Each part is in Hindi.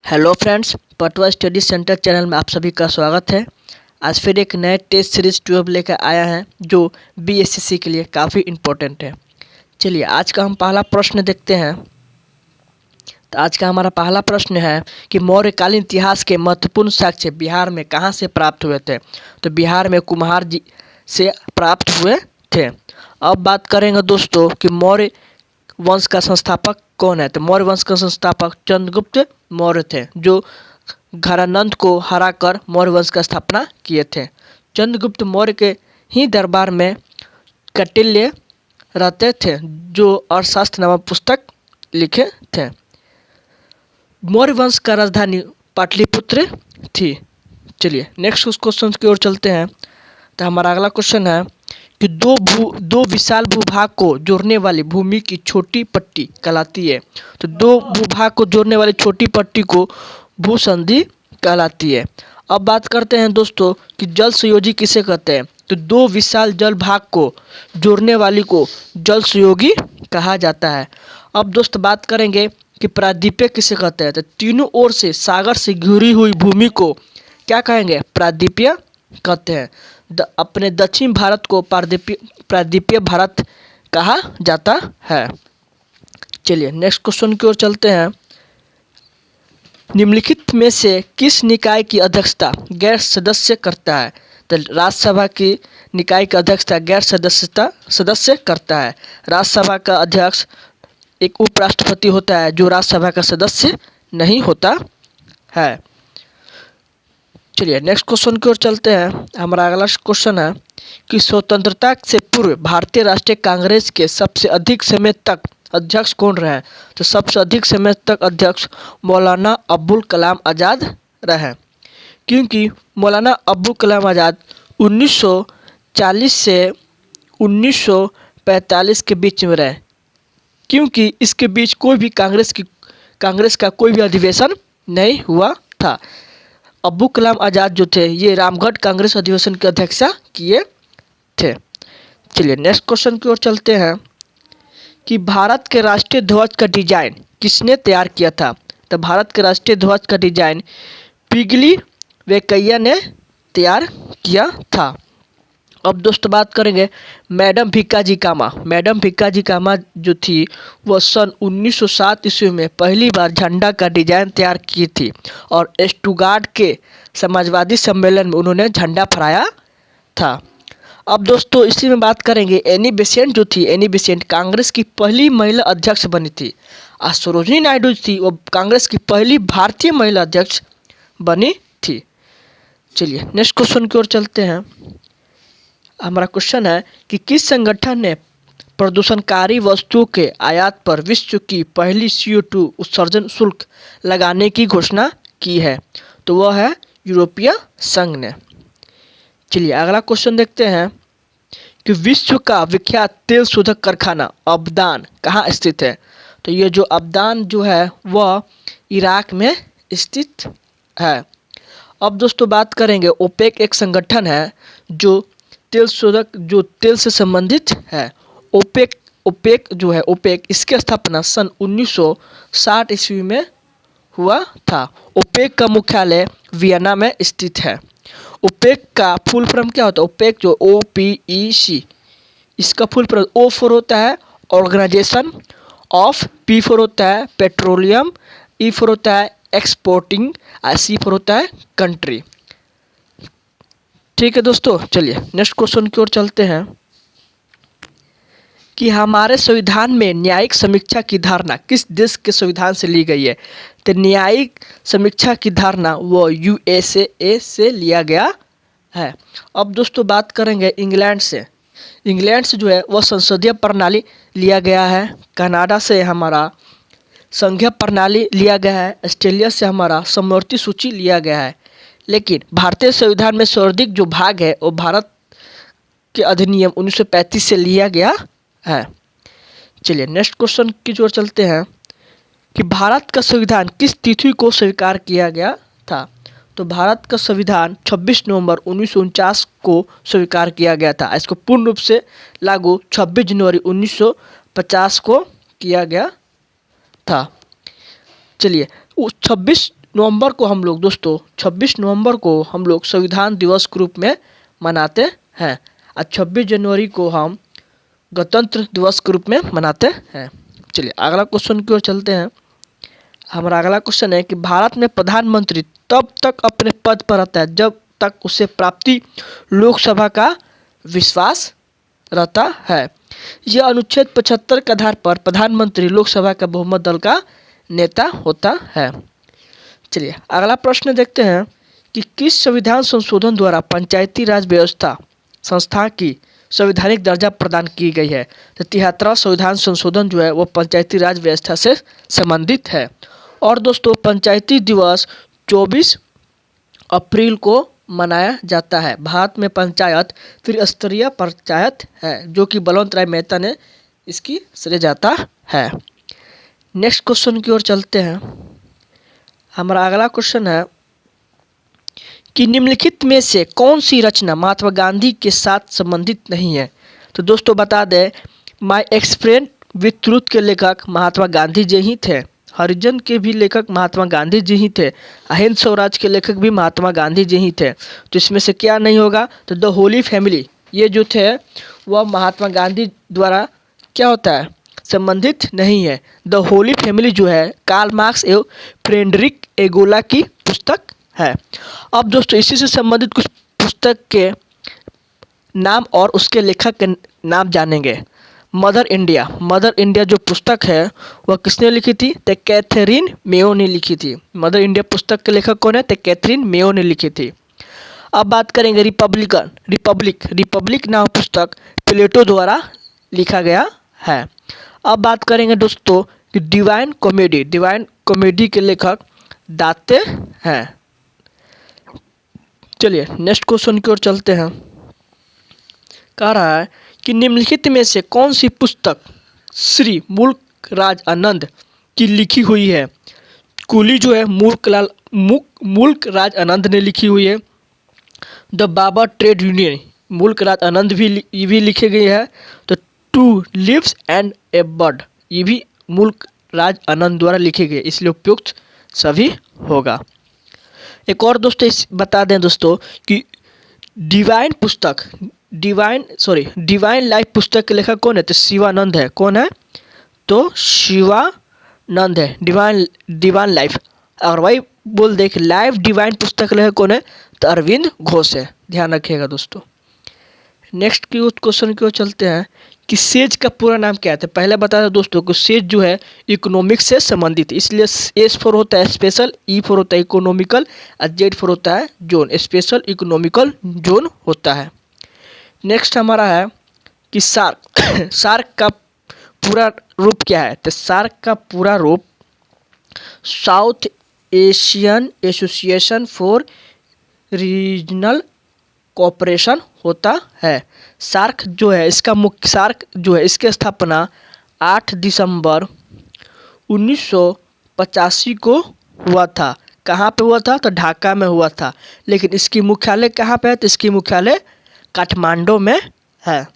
Hello friends, Patwa study centre channel में आप सभी का स्वागत है। आज फिर एक नए टेस्ट सीरीज 12 लेकर आया है जो बीएसएससी के लिए काफ़ी इम्पोर्टेंट है। चलिए आज का हम पहला प्रश्न देखते हैं। तो आज का हमारा पहला प्रश्न है कि मौर्यकालीन इतिहास के महत्वपूर्ण साक्ष्य बिहार में कहाँ से प्राप्त हुए थे। तो बिहार में कुम्हार जी से प्राप्त हुए थे। अब बात करेंगे दोस्तों कि मौर्य वंश का संस्थापक कौन है। तो मौर्य वंश का संस्थापक चंद्रगुप्त मौर्य थे, जो घरानंद को हराकर मौर्य वंश का स्थापना किए थे। चंद्रगुप्त मौर्य के ही दरबार में कौटिल्य रहते थे, जो अर्थशास्त्र नामक पुस्तक लिखे थे। मौर्य वंश का राजधानी पाटलिपुत्र थी। चलिए नेक्स्ट क्वेश्चन की ओर चलते हैं। तो हमारा अगला क्वेश्चन है कि दो विशाल भूभाग को जोड़ने वाली भूमि की छोटी पट्टी कहलाती है। तो दो भूभाग को जोड़ने वाली छोटी पट्टी को भूसंधि कहलाती है। अब बात करते हैं दोस्तों कि जल संयोजी किसे कहते हैं। तो दो विशाल जल भाग को जोड़ने वाली को जल संयोगी कहा जाता है। अब दोस्त बात करेंगे कि प्रायद्वीपीय किसे कहते हैं। तो तीनों ओर से सागर से घिरी हुई भूमि को क्या कहेंगे, प्रायद्वीपीय कहते हैं। अपने दक्षिण भारत को प्रायद्वीपीय भारत कहा जाता है। चलिए नेक्स्ट क्वेश्चन की ओर चलते हैं। निम्नलिखित में से किस निकाय की अध्यक्षता गैर सदस्य करता है। तो राज्यसभा की निकाय की अध्यक्षता गैर सदस्य करता है। राज्यसभा का अध्यक्ष एक उपराष्ट्रपति होता है, जो राज्यसभा का सदस्य नहीं होता है। चलिए नेक्स्ट क्वेश्चन की ओर चलते हैं। हमारा अगला क्वेश्चन है कि स्वतंत्रता से पूर्व भारतीय राष्ट्रीय कांग्रेस के सबसे अधिक समय तक अध्यक्ष कौन रहे। तो सबसे अधिक समय तक अध्यक्ष मौलाना अबुल कलाम आज़ाद रहे, क्योंकि मौलाना अबुल कलाम आज़ाद 1940 से 1945 के बीच में रहे, क्योंकि इसके बीच कांग्रेस का कोई भी अधिवेशन नहीं हुआ था। अब्दुल कलाम आज़ाद जो थे, ये रामगढ़ कांग्रेस अधिवेशन की अध्यक्षता किए थे। चलिए नेक्स्ट क्वेश्चन की ओर चलते हैं कि भारत के राष्ट्रीय ध्वज का डिजाइन किसने तैयार किया था। तो भारत के राष्ट्रीय ध्वज का डिजाइन पिगली वेंकैया ने तैयार किया था। अब दोस्तों बात करेंगे मैडम भिक्काजी कामा। मैडम भिक्काजी कामा जो थी, वह सन 1907 ईस्वी में पहली बार झंडा का डिजाइन तैयार की थी और स्टुटगार्ट के समाजवादी सम्मेलन में उन्होंने झंडा फहराया था। अब दोस्तों इसी में बात करेंगे एनी बेसेंट जो थी, एनी बेसेंट कांग्रेस की पहली महिला अध्यक्ष बनी थी। और सरोजिनी नायडू थी, वो कांग्रेस की पहली भारतीय महिला अध्यक्ष बनी थी। चलिए नेक्स्ट क्वेश्चन की ओर चलते हैं। हमारा क्वेश्चन है कि किस संगठन ने प्रदूषणकारी वस्तुओं के आयात पर विश्व की पहली CO2 उत्सर्जन शुल्क लगाने की घोषणा की है। तो वह है यूरोपीय संघ ने। चलिए अगला क्वेश्चन देखते हैं कि विश्व का विख्यात तेल शोधक कारखाना अबदान कहाँ स्थित है। तो ये जो अबदान जो है वह इराक में स्थित है। अब दोस्तों बात करेंगे ओपेक एक संगठन है जो तेल शोधक जो तेल से संबंधित है। ओपेक जो है, ओपेक इसकी स्थापना सन 1960 ईस्वी में हुआ था। ओपेक का मुख्यालय वियना में स्थित है। ओपेक का फुल फॉर्म क्या होता है। ओपेक जो OPEC, इसका फुल फॉर्म O फॉर होता है ऑर्गेनाइजेशन ऑफ, P फॉर होता है पेट्रोलियम, E फॉर होता है एक्सपोर्टिंग, C फॉर होता है कंट्री। ठीक है दोस्तों, चलिए नेक्स्ट क्वेश्चन की ओर चलते हैं कि हमारे संविधान में न्यायिक समीक्षा की धारणा किस देश के संविधान से ली गई है। तो न्यायिक समीक्षा की धारणा वो USA से लिया गया है। अब दोस्तों बात करेंगे इंग्लैंड से। इंग्लैंड से जो है वह संसदीय प्रणाली लिया गया है। कनाडा से हमारा संघीय प्रणाली लिया गया है। ऑस्ट्रेलिया से हमारा समवर्ती सूची लिया गया है। लेकिन भारतीय संविधान में सर्वाधिक जो भाग है वो भारत के अधिनियम 1935 से लिया गया है। चलिए नेक्स्ट क्वेश्चन की ओर चलते हैं कि भारत का संविधान किस तिथि को स्वीकार किया गया था। तो भारत का संविधान 26 नवंबर 1949 को स्वीकार किया गया था। इसको पूर्ण रूप से लागू 26 जनवरी 1950 को किया गया था। चलिए 26 नवंबर को हम लोग दोस्तों 26 नवंबर को हम लोग संविधान दिवस के रूप में मनाते हैं और 26 जनवरी को हम गणतंत्र दिवस के रूप में मनाते हैं। चलिए अगला क्वेश्चन की ओर चलते हैं। हमारा अगला क्वेश्चन है कि भारत में प्रधानमंत्री तब तक अपने पद पर रहता है जब तक उसे प्राप्ति लोकसभा का विश्वास रहता है। यह अनुच्छेद 75 के आधार पर प्रधानमंत्री लोकसभा का बहुमत दल का नेता होता है। चलिए अगला प्रश्न देखते हैं कि किस संविधान संशोधन द्वारा पंचायती राज व्यवस्था संस्था की संवैधानिक दर्जा प्रदान की गई है। तो 73वां संविधान संशोधन जो है वो पंचायती राज व्यवस्था से संबंधित है। और दोस्तों पंचायती दिवस 24 अप्रैल को मनाया जाता है। भारत में पंचायत त्रिस्तरीय पंचायत है जो कि बलवंत राय मेहता ने इसकी श्रेय जाता है। नेक्स्ट क्वेश्चन की ओर चलते हैं। हमारा अगला क्वेश्चन है कि निम्नलिखित में से कौन सी रचना महात्मा गांधी के साथ संबंधित नहीं है। तो दोस्तों बता दें माय एक्सप्रेस विथ ट्रूथ के लेखक महात्मा गांधी जी ही थे। हरिजन के भी लेखक महात्मा गांधी जी ही थे। अहिंद स्वराज के लेखक भी महात्मा गांधी जी ही थे। तो इसमें से क्या नहीं होगा, तो द होली फैमिली ये जो थे वह महात्मा गांधी द्वारा क्या होता है, संबंधित नहीं है। द होली फैमिली जो है कार्ल मार्क्स एवं फ्रेडरिक एगोला की पुस्तक है। अब दोस्तों इसी से संबंधित कुछ पुस्तक के नाम और उसके लेखक के नाम जानेंगे। मदर इंडिया जो पुस्तक है वह किसने लिखी थी, तो कैथरीन मेयो ने लिखी थी। मदर इंडिया पुस्तक के लेखक कौन है, तो कैथरीन मेयो ने लिखी थी। अब बात करेंगे रिपब्लिक नाम पुस्तक प्लेटो द्वारा लिखा गया है। अब बात करेंगे दोस्तों कि डिवाइन कॉमेडी के लेखक दाते हैं। चलिए नेक्स्ट क्वेश्चन की ओर चलते हैं। कह रहा है कि निम्नलिखित में से कौन सी पुस्तक श्री मुल्क राज आनंद की लिखी हुई है। कुली जो है मुल्क राज आनंद ने लिखी हुई है। द बाबा ट्रेड यूनियन मुल्क राज आनंद भी लिखी गई है। तो two leaves and a bird ये भी मुल्क राज आनंद द्वारा लिखी गई, इसलिए उपयुक्त सभी होगा। एक और दोस्तों बता दें दोस्तों कि डिवाइन लाइफ पुस्तक के लेखक कौन है, तो शिवानंद है। कौन है, तो शिवानंद है। डिवाइन लाइफ और वही बोल दे कि लाइफ डिवाइन पुस्तक के लेखक कौन है, तो अरविंद घोष है। ध्यान रखिएगा दोस्तों। नेक्स्ट की क्वेश्चन की ओर चलते हैं कि सेज का पूरा नाम क्या है। तो पहले बता दें दोस्तों कि सेज जो है इकोनॉमिक्स से संबंधित, इसलिए एस फॉर होता है स्पेशल, ई फॉर होता है इकोनॉमिकल और जेड फॉर होता है जोन, स्पेशल इकोनॉमिकल जोन होता है। नेक्स्ट हमारा है कि सार्क का पूरा रूप क्या है। तो सार्क का पूरा रूप south Asian association for regional cooperation होता है। सार्क जो है इसकी स्थापना 8 दिसंबर 1985 को हुआ था। कहाँ पे हुआ था, तो ढाका में हुआ था। लेकिन इसकी मुख्यालय कहाँ पे है, तो इसकी मुख्यालय काठमांडू में है।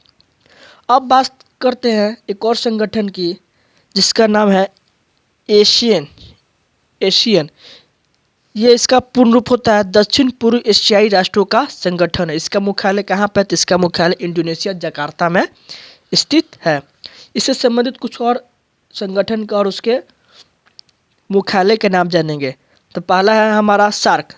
अब बात करते हैं एक और संगठन की जिसका नाम है एशियन। ये इसका पूर्ण रूप होता है दक्षिण पूर्व एशियाई राष्ट्रों का संगठन है। इसका मुख्यालय कहाँ पर है, तो इसका मुख्यालय इंडोनेशिया जकार्ता में स्थित है। इससे संबंधित कुछ और संगठन का और उसके मुख्यालय के नाम जानेंगे। तो पहला है हमारा सार्क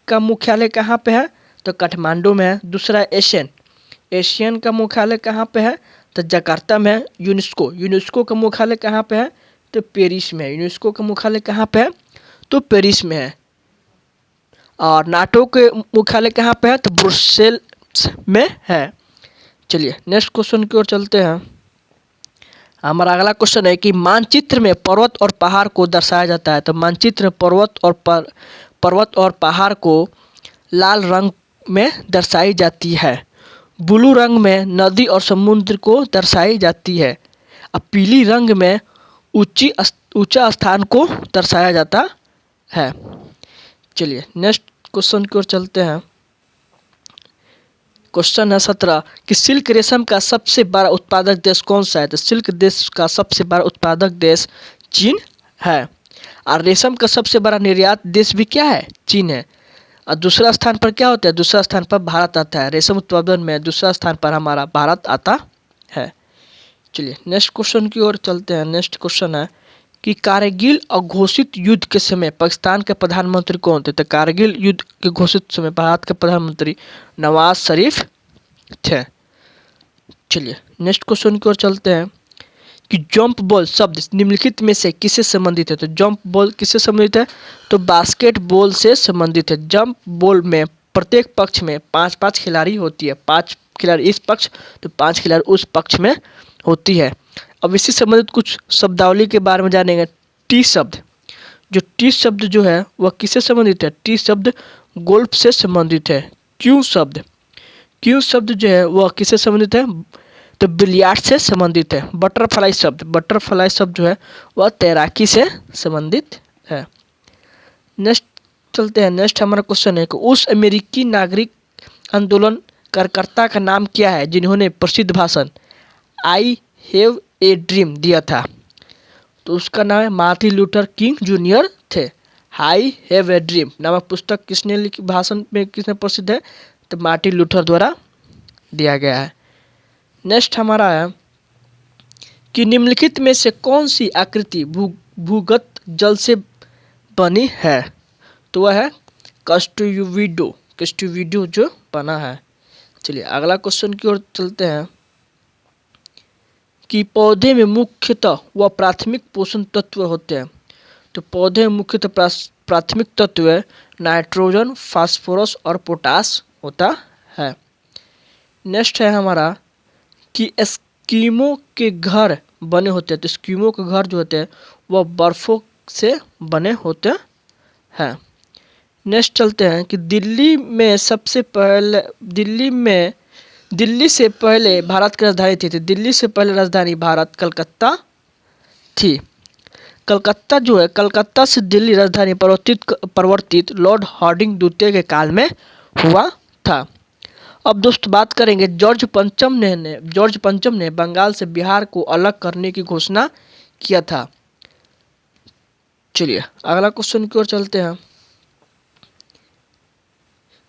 का मुख्यालय कहाँ पे है, तो काठमांडू में है। दूसरा एशियन का मुख्यालय कहाँ पे है, तो जकार्ता में है। यूनेस्को का मुख्यालय कहाँ पे है, तो पेरिस में है। यूनेस्को का मुख्यालय कहाँ पे है, तो पेरिस में है। और नाटो के मुख्यालय कहाँ पे है, तो ब्रुसेल्स में है। चलिए नेक्स्ट क्वेश्चन की ओर चलते हैं। हमारा अगला क्वेश्चन है कि मानचित्र में पर्वत और पहाड़ को दर्शाया जाता है। तो मानचित्र में पर्वत और पहाड़ को लाल रंग में दर्शाई जाती है। ब्लू रंग में नदी और समुद्र को दर्शाई जाती है। और पीली रंग में ऊंचा स्थान को दर्शाया जाता है। चलिए नेक्स्ट क्वेश्चन की ओर चलते हैं। क्वेश्चन है 17 कि सिल्क रेशम का सबसे बड़ा उत्पादक देश कौन सा है। तो सिल्क देश का सबसे बड़ा उत्पादक देश चीन है। और रेशम का सबसे बड़ा निर्यात देश भी क्या है? चीन है। और दूसरा स्थान पर क्या होता है? दूसरा स्थान पर भारत आता है। रेशम उत्पादन में दूसरा स्थान पर हमारा भारत आता है। चलिए नेक्स्ट क्वेश्चन की ओर चलते हैं। नेक्स्ट क्वेश्चन है कि कारगिल अघोषित युद्ध के समय पाकिस्तान के प्रधानमंत्री कौन थे? तो कारगिल युद्ध के घोषित समय भारत के प्रधानमंत्री नवाज शरीफ थे। चलिए नेक्स्ट क्वेश्चन की ओर चलते हैं कि जंप बॉल शब्द निम्नलिखित में से किससे संबंधित है? तो जंप बॉल किससे संबंधित है? तो बास्केटबॉल से संबंधित है। जंप बॉल में प्रत्येक पक्ष में 5-5 खिलाड़ी होती है। 5 खिलाड़ी इस पक्ष तो 5 खिलाड़ी उस पक्ष में होती है। अब इससे संबंधित कुछ शब्दावली के बारे में जानेंगे। टी शब्द, जो टी शब्द जो है वह किससे संबंधित है? टी शब्द गोल्फ से संबंधित है। क्यू शब्द, क्यू शब्द जो है वह किससे संबंधित है? तो बिलियार्ड से संबंधित है। बटरफ्लाई शब्द, बटरफ्लाई शब्द जो है वह तैराकी से संबंधित है। नेक्स्ट चलते हैं। नेक्स्ट हमारा क्वेश्चन है कि उस अमेरिकी नागरिक आंदोलन कार्यकर्ता का नाम क्या है जिन्होंने प्रसिद्ध भाषण आई हैव ए ड्रीम दिया था? तो उसका नाम है मार्टिन लूथर किंग जूनियर थे। आई हैव ए ड्रीम नामक पुस्तक किसने लिखी? भाषण में किसने प्रसिद्ध है? तो मार्टिन लूथर द्वारा दिया गया है। नेक्स्ट हमारा है कि निम्नलिखित में से कौन सी आकृति भूगत जल से बनी है? तो वह है कस्टोविडो, कस्टोविडो जो बना है। चलिए अगला क्वेश्चन की ओर चलते हैं कि पौधे में मुख्यतः व प्राथमिक पोषण तत्व होते हैं। तो पौधे में मुख्यतः प्राथमिक तत्व नाइट्रोजन, फास्फोरस और पोटास होता है। नेक्स्ट है हमारा कि एस्किमो के घर बने होते हैं। तो एस्किमो के घर जो होते हैं वह बर्फ़ों से बने होते हैं। नेक्स्ट चलते हैं कि दिल्ली से पहले भारत की राजधानी थी। तो दिल्ली से पहले राजधानी भारत कलकत्ता थी। कलकत्ता जो है, कलकत्ता से दिल्ली राजधानी परिवर्तित लॉर्ड हार्डिंग द्वितीय के काल में हुआ था। अब दोस्त बात करेंगे जॉर्ज पंचम ने बंगाल से बिहार को अलग करने की घोषणा किया था। चलिए अगला क्वेश्चन की ओर चलते हैं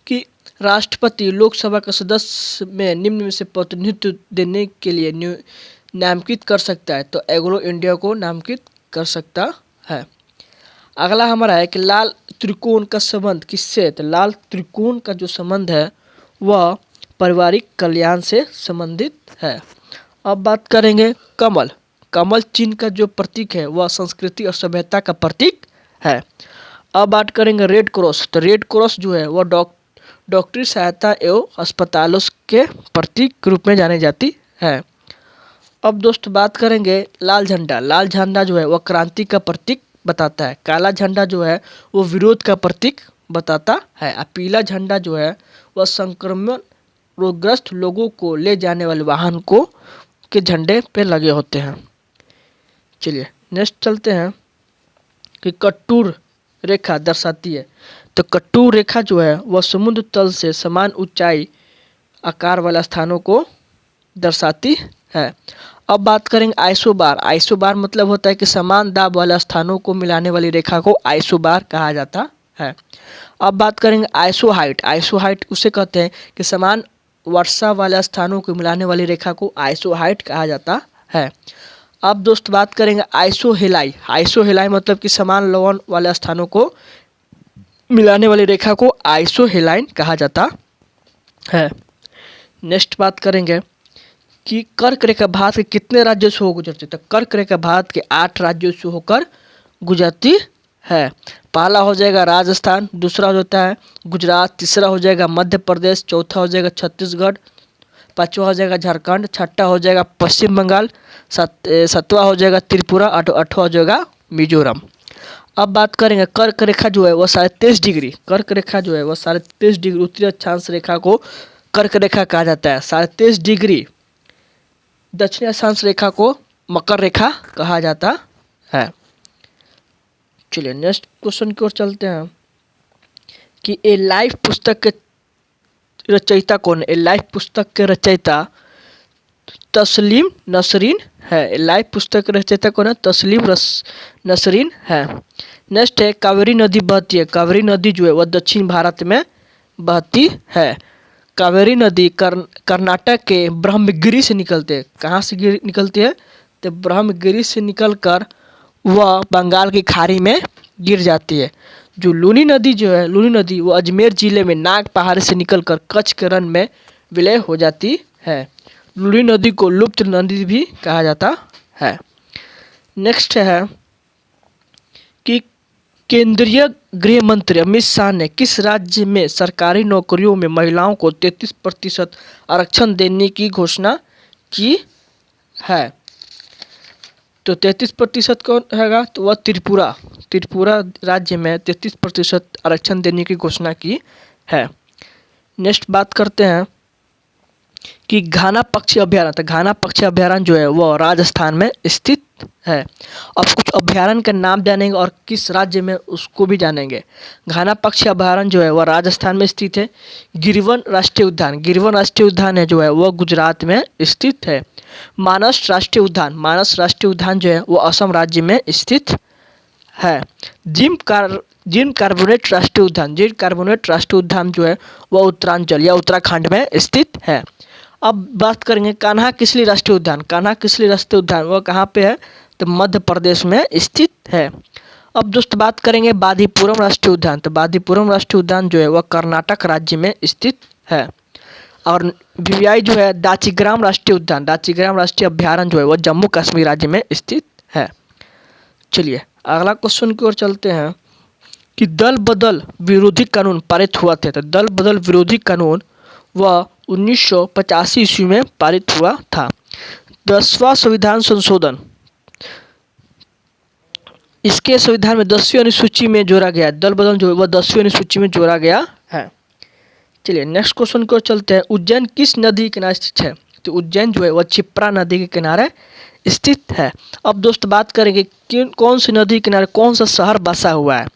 कि राष्ट्रपति लोकसभा के सदस्य में निम्न में से प्रतिनिधित्व देने के लिए नामांकित कर सकता है। तो एग्रो इंडिया को नामांकित कर सकता है। अगला हमारा है कि लाल त्रिकोण का संबंध किससे? तो लाल त्रिकोण का जो संबंध है वह पारिवारिक कल्याण से संबंधित है। अब बात करेंगे कमल। कमल चिन्ह का जो प्रतीक है वह संस्कृति और सभ्यता का प्रतीक है। अब बात करेंगे रेड क्रॉस। तो रेड क्रॉस जो है वह डॉक्टरी सहायता एवं अस्पतालों के प्रतीक के रूप में जानी जाती है। अब दोस्त बात करेंगे लाल झंडा। लाल झंडा जो है वह क्रांति का प्रतीक बताता है। काला झंडा जो है वो विरोध का प्रतीक बताता है। और पीला झंडा जो है वह संक्रमण रोगग्रस्त लोगों को ले जाने वाले वाहन को के झंडे पे लगे होते हैं। चलिए नेक्स्ट चलते हैं कि कटूर रेखा दर्शाती है। तो कटूर रेखा जो है वह समुद्र तल से समान ऊंचाई आकार वाले स्थानों को दर्शाती है। अब बात करेंगे आइसोबार। आइसोबार मतलब होता है कि समान दाब वाले स्थानों को मिलाने वाली रेखा को आइसोबार कहा जाता है। अब बात करेंगे आइसोहाइट। आइसोहाइट उसे कहते हैं कि समान वर्षा वाले स्थानों को मिलाने वाली रेखा को आइसोहाइट कहा जाता है। अब दोस्त बात करेंगे आइसोहेलाई। आइसोहेलाई मतलब कि समान लवण वाले स्थानों को मिलाने वाली रेखा को आइसोहेलाइन कहा जाता है। नेक्स्ट बात करेंगे कि कर्क रेखा भारत के कितने राज्यों से होकर गुजरती है? तो कर्क रेखा भारत के 8 राज्यों से होकर गुजरती है। पहला हो जाएगा राजस्थान, दूसरा हो जाता है गुजरात, तीसरा हो जाएगा मध्य प्रदेश, चौथा हो जाएगा छत्तीसगढ़, पांचवा हो जाएगा झारखंड, छठा हो जाएगा पश्चिम बंगाल, सातवां हो जाएगा त्रिपुरा, आठवां हो जाएगा मिजोरम। अब बात करेंगे कर्क रेखा जो है वह 23.5 डिग्री, कर्क रेखा जो है वह 23.5 डिग्री उत्तरी अक्षांश रेखा को कर्क रेखा कहा जाता है। 23.5 डिग्री दक्षिणी अक्षांश रेखा को मकर रेखा कहा जाता है। चलिए नेक्स्ट क्वेश्चन की ओर चलते हैं कि ए लाइफ पुस्तक के रचयिता कौन है? ए लाइफ पुस्तक के रचयिता तस्लीम नसरीन है। लाइव पुस्तक रचयिता कौन है? तस्लीम नसरीन है। नेक्स्ट है कावेरी नदी बहती है। कावेरी नदी जो है वह दक्षिण भारत में बहती है। कावेरी नदी कर्नाटक के ब्रह्मगिरी से निकलते हैं। कहाँ से निकलती है? तो ब्रह्मगिरी से निकलकर वह बंगाल की खाड़ी में गिर जाती है। जो लूनी नदी जो है, लूनी नदी वो अजमेर जिले में नाग पहाड़ी से निकलकर कच्छ के रण में विलय हो जाती है। लूनी नदी को लुप्त नदी भी कहा जाता है। नेक्स्ट है कि केंद्रीय गृह मंत्री अमित शाह ने किस राज्य में सरकारी नौकरियों में महिलाओं को 33% आरक्षण देने की घोषणा की है? तो 33% कौन हैगा? तो वह त्रिपुरा राज्य में 33% आरक्षण देने की घोषणा की है। नेक्स्ट बात करते हैं कि घाना पक्षी अभ्यारण्य। तो घाना पक्षी अभ्यारण्य जो है वह राजस्थान में स्थित है। अब कुछ अभ्यारण्य का नाम जानेंगे और किस राज्य में उसको भी जानेंगे। घाना पक्षी अभ्यारण्य जो है वह राजस्थान में स्थित है। गिरवन राष्ट्रीय उद्यान, गिरवन राष्ट्रीय उद्यान है जो है वह गुजरात में स्थित है। मानस राष्ट्रीय उद्यान, मानस राष्ट्रीय उद्यान जो है वह असम राज्य में स्थित है। जिम कार्बोनेट राष्ट्रीय उद्यान, जिम कार्बोनेट राष्ट्रीय उद्यान जो है वह उत्तरांचल या उत्तराखंड में स्थित है। अब बात करेंगे कान्हा किसली राष्ट्रीय उद्यान। कान्हा किसली राष्ट्रीय उद्यान वह कहाँ पे है? तो मध्य प्रदेश में स्थित है। अब दोस्त बात करेंगे बांदीपुरम राष्ट्रीय उद्यान। तो बांदीपुरम राष्ट्रीय उद्यान जो है वह कर्नाटक राज्य में स्थित है। और वीवीआई जो है दाचीग्राम राष्ट्रीय उद्यान, दाचीग्राम राष्ट्रीय अभ्यारण्य जो है वह जम्मू कश्मीर राज्य में स्थित है। चलिए अगला क्वेश्चन की ओर चलते हैं कि दल बदल विरोधी कानून पारित हुआ था। तो दल बदल विरोधी कानून वह 1985 ईस्वी में पारित हुआ था। 10वां संविधान संशोधन, इसके संविधान में 10वीं अनुसूची में जोड़ा गया। दल बदल जो है वह 10वीं अनुसूची में जोड़ा गया है। चलिए नेक्स्ट क्वेश्चन को चलते हैं। उज्जैन किस नदी के किनारे स्थित है? तो उज्जैन जो है वह क्षिप्रा नदी के किनारे स्थित है। अब दोस्त बात करेंगे कि कौन सी नदी के किनारे कौन सा शहर बसा हुआ है।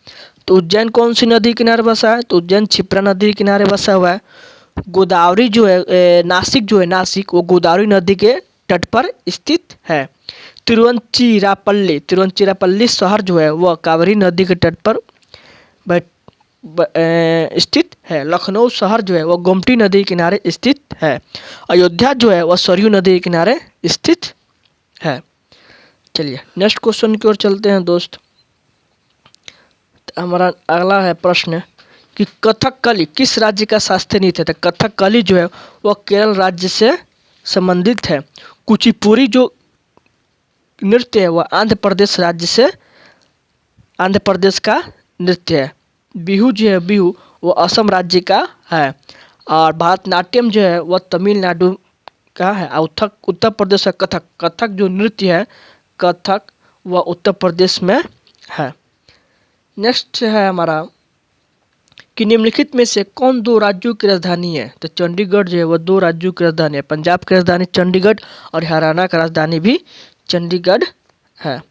तो उज्जैन कौन सी नदी के किनारे बसा है? तो उज्जैन क्षिप्रा नदी के किनारे बसा हुआ है। गोदावरी जो है नासिक जो है, नासिक वो गोदावरी नदी के तट पर स्थित है। तिरुवंचिरापल्ली शहर जो है वह कावेरी नदी के तट पर स्थित है। लखनऊ शहर जो है वह गोमती नदी के किनारे स्थित है। अयोध्या जो है वह सरयू नदी के किनारे स्थित है। चलिए नेक्स्ट क्वेश्चन की ओर चलते हैं दोस्त। हमारा अगला है प्रश्न कि कथकली किस राज्य का शास्त्रीय नृत्य है? तो कथकली जो है वह केरल राज्य से संबंधित है। कुचिपुड़ी जो नृत्य है वह आंध्र प्रदेश राज्य से, आंध्र प्रदेश का नृत्य है। बिहू जो है, बिहू वो असम राज्य का है। और भरतनाट्यम जो है वह तमिलनाडु का है। उत्तर प्रदेश का कथक जो नृत्य है, कथक वह उत्तर प्रदेश में है। नेक्स्ट है हमारा कि निम्नलिखित में से कौन दो राज्यों की राजधानी है? तो चंडीगढ़ जो है वह दो राज्यों की राजधानी है। पंजाब की राजधानी चंडीगढ़ और हरियाणा का राजधानी भी चंडीगढ़ है।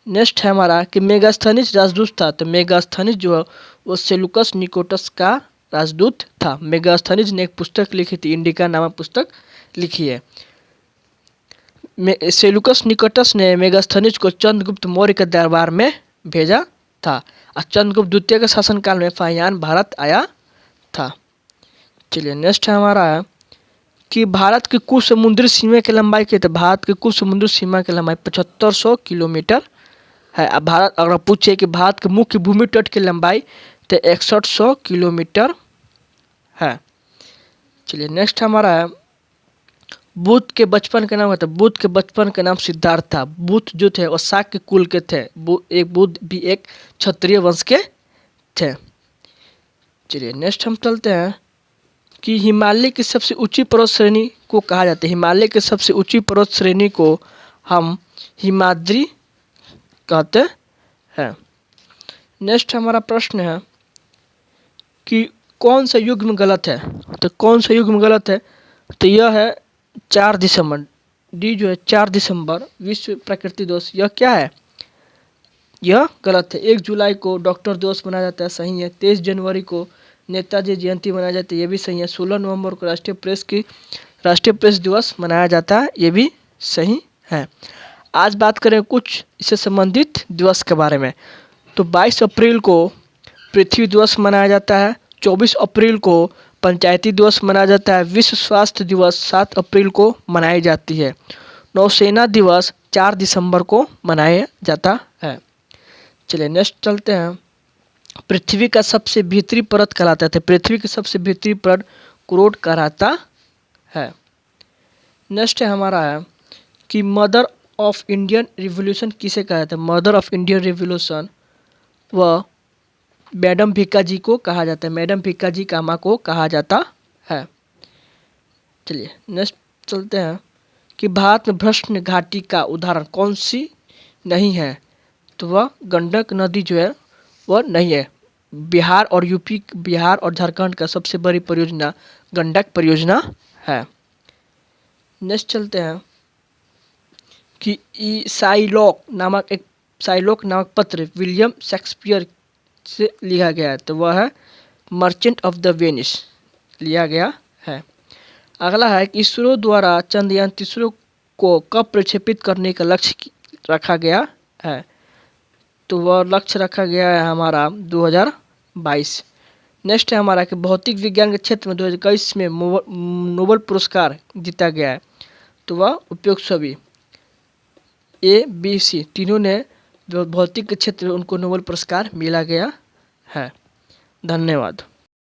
नेक्स्ट है हमारा कि मेगास्थनीज राजदूत था। तो मेगास्थनीज जो है वो सेलुकस निकोटस का राजदूत था। मेगास्थनीज ने एक पुस्तक लिखी थी, इंडिका नामक पुस्तक लिखी है। सेलुकस निकोटस ने मेगास्थनीज को चंद्रगुप्त मौर्य के दरबार में भेजा था। और चंद्रगुप्त द्वितीय के शासनकाल में फाहियान भारत आया था। चलिए नेक्स्ट है हमारा कि भारत की कुल समुद्री सीमा की लंबाई क्या है? भारत की कुल समुद्री सीमा की लंबाई 7500 किलोमीटर है। अब भारत अगर पूछे कि भारत के मुख्य भूमि तट की लंबाई तो 6100 किलोमीटर है। चलिए नेक्स्ट हमारा है बुद्ध के बचपन का नाम है। तो बुद्ध के बचपन का नाम सिद्धार्थ था। बुद्ध जो थे वो शाक्य कुल के थे। एक बुद्ध भी एक क्षत्रिय वंश के थे। चलिए नेक्स्ट हम चलते हैं कि हिमालय की सबसे ऊंची पर्वत श्रेणी को कहा जाता है। हिमालय की सबसे ऊंची पर्वत श्रेणी को हम हिमाद्री कहते हैं। नेक्स्ट हमारा प्रश्न है कि कौन सा युग्म गलत है? तो कौन सा युग्म गलत है? तो यह है 4 दिसंबर। डी जो है 4 दिसंबर विश्व प्रकृति दिवस, यह क्या है? यह गलत है। 1 जुलाई को डॉक्टर दिवस मनाया जाता है, सही है। 23 जनवरी को नेताजी जयंती मनाया जाता है, ये भी सही है। 16 नवंबर को राष्ट्रीय प्रेस दिवस मनाया जाता है, ये भी सही हैं। आज बात करें कुछ इससे संबंधित दिवस के बारे में। तो 22 अप्रैल को पृथ्वी दिवस मनाया जाता है। 24 अप्रैल को पंचायती दिवस मनाया जाता है। विश्व स्वास्थ्य दिवस 7 अप्रैल को मनाई जाती है। नौसेना दिवस 4 दिसंबर को मनाया जाता है। चलिए नेक्स्ट चलते हैं। पृथ्वी का सबसे भीतरी परत कहलाता है। पृथ्वी की सबसे भीतरी परत क्रोट कहलाता है। नेक्स्ट है हमारा है कि मदर ऑफ इंडियन रिवॉल्यूशन किसे कहा जाता है। मदर ऑफ इंडियन रिवॉल्यूशन वह मैडम भीका जी को कहा जाता है। मैडम भीका जी कामा को कहा जाता है। चलिए नेक्स्ट चलते हैं कि भारत में भ्रष्ट घाटी का उदाहरण कौन सी नहीं है। तो वह गंडक नदी जो है वह नहीं है। बिहार और झारखंड का सबसे बड़ी परियोजना गंडक परियोजना है। नेक्स्ट चलते हैं कि साइलॉक नामक पत्र विलियम शेक्सपियर से लिखा गया है। तो वह है मर्चेंट ऑफ द वेनिस लिया गया है। अगला है कि इसरो द्वारा चंद्रयान 3 को कब प्रक्षेपित करने का लक्ष्य रखा गया है। तो वह लक्ष्य रखा गया है हमारा 2022। नेक्स्ट है हमारा कि भौतिक विज्ञान के क्षेत्र में 2021 में नोबेल पुरस्कार जीता गया है। तो वह उपयोग छवि ABC तीनों ने जो भौतिक के क्षेत्र में उनको नोबेल पुरस्कार मिला गया है। धन्यवाद।